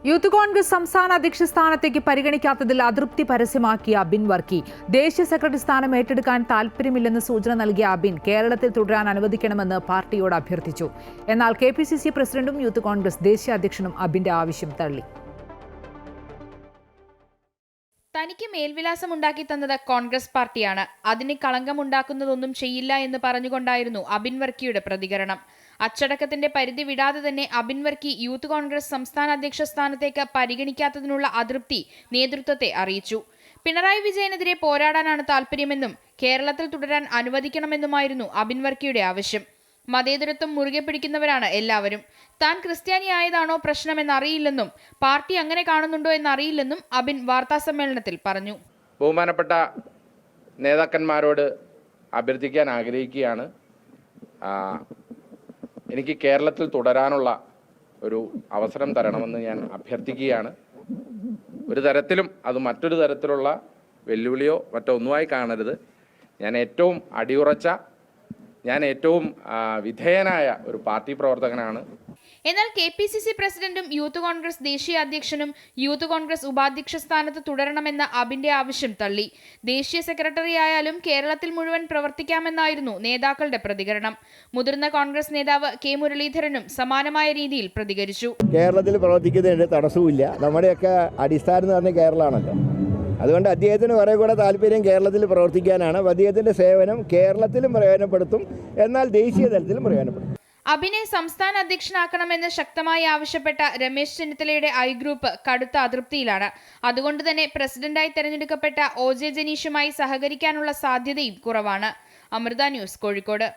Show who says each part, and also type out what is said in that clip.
Speaker 1: Youth Congress സംസ്ഥാന അധ്യക്ഷ സ്ഥാനത്തേക്ക് പരിഗണിക്കാത്തതിൽ അതൃപ്തി പരസ്യമാക്കിയ അബിൻ വർക്കി ദേശീയ സെക്രട്ടറി സ്ഥാനം ഏറ്റെടുക്കാൻ താൽപര്യമില്ലെന്ന് സൂചന നൽകിയ അബിൻ കേരളത്തിൽ തുടരാൻ അനുവദിക്കണമെന്ന് പാർട്ടിയോട് അഭ്യർത്ഥിച്ചു. എന്നാൽ KPCC പ്രസിഡന്റും യൂത്ത് കോൺഗ്രസ് ദേശീയ അധ്യക്ഷനും അബിന്റെ ആവശ്യം തള്ളി.
Speaker 2: തനിക്ക് മേൽവിലാസമുണ്ടാക്കി തന്നത് കോൺഗ്രസ് പാർട്ടിയാണ്, അതിന് കളങ്കമുണ്ടാക്കുന്നതൊന്നും ചെയ്യില്ല എന്ന് പറഞ്ഞുകൊണ്ടായിരുന്നു അബിൻ വർക്കിയുടെ പ്രതികരണം. അച്ചടക്കത്തിന്റെ പരിധി വിടാതെ തന്നെ അബിൻ വർക്കി യൂത്ത് കോൺഗ്രസ് സംസ്ഥാന അധ്യക്ഷ സ്ഥാനത്തേക്ക് പരിഗണിക്കാത്തതിനുള്ള അതൃപ്തി നേതൃത്വത്തെ അറിയിച്ചു. പിണറായി വിജയനെതിരെ പോരാടാനാണ് താൽപര്യമെന്നും കേരളത്തിൽ തുടരാൻ അനുവദിക്കണമെന്നുമായിരുന്നു അബിൻ വർക്കിയുടെ ആവശ്യം. മതേതരത്വം മുറുകെ പിടിക്കുന്നവരാണ് എല്ലാവരും. താൻ ക്രിസ്ത്യാനിയായതാണോ പ്രശ്നമെന്നറിയില്ലെന്നും പാർട്ടി അങ്ങനെ കാണുന്നുണ്ടോ എന്നറിയില്ലെന്നും അബിൻ വാർത്താസമ്മേളനത്തിൽ പറഞ്ഞു.
Speaker 3: ബഹുമാനപ്പെട്ട നേതാക്കന്മാരോട് അഭ്യർത്ഥിക്കാൻ ആഗ്രഹിക്കുകയാണ്. എനിക്ക് കേരളത്തിൽ തുടരാനുള്ള ഒരു അവസരം തരണമെന്ന് ഞാൻ അഭ്യർത്ഥിക്കുകയാണ്. ഒരു തരത്തിലും അത് മറ്റൊരു തരത്തിലുള്ള വെല്ലുവിളിയോ മറ്റോ ഒന്നുമായി കാണരുത്. ഞാൻ ഏറ്റവും വിധേയനായ ഒരു പാർട്ടി പ്രവർത്തകനാണ്.
Speaker 2: എന്നാൽ KPCC പ്രസിഡന്റും യൂത്ത് കോൺഗ്രസ് ദേശീയ അധ്യക്ഷനും യൂത്ത് കോൺഗ്രസ് ഉപാധ്യക്ഷ സ്ഥാനത്ത് തുടരണമെന്ന അബിന്റെ ആവശ്യം തള്ളി. ദേശീയ സെക്രട്ടറി ആയാലും കേരളത്തിൽ മുഴുവൻ പ്രവർത്തിക്കാമെന്നായിരുന്നു നേതാക്കളുടെ പ്രതികരണം. മുതിർന്ന കോൺഗ്രസ് നേതാവ് K മുരളീധരനും സമാനമായ രീതിയിൽ പ്രതികരിച്ചു.
Speaker 4: കേരളത്തിൽ പ്രവർത്തിക്കുന്നതിന് തടസ്സവുമില്ല. നമ്മുടെയൊക്കെ അടിസ്ഥാനം എന്ന് പറഞ്ഞാൽ കേരളമാണല്ലോ. അതുകൊണ്ട് അദ്ദേഹത്തിന് കുറെ കൂടെ താല്പര്യം കേരളത്തിൽ പ്രവർത്തിക്കാനാണ്. അദ്ദേഹത്തിൻ്റെ സേവനം കേരളത്തിലും പ്രയോജനപ്പെടുത്തും, എന്നാൽ ദേശീയ തലത്തിലും പ്രയോജനപ്പെടുത്തും.
Speaker 2: അബിനെ സംസ്ഥാന അധ്യക്ഷനാക്കണമെന്ന് ശക്തമായി ആവശ്യപ്പെട്ട രമേശ് ചെന്നിത്തലയുടെ ഐ ഗ്രൂപ്പ് കടുത്ത അതൃപ്തിയിലാണ്. അതുകൊണ്ട് തന്നെ പ്രസിഡന്റായി തെരഞ്ഞെടുക്കപ്പെട്ട OJ ജനീഷുമായി സഹകരിക്കാനുള്ള സാധ്യതയും കുറവാണ്. അമൃത ന്യൂസ്, കോഴിക്കോട്.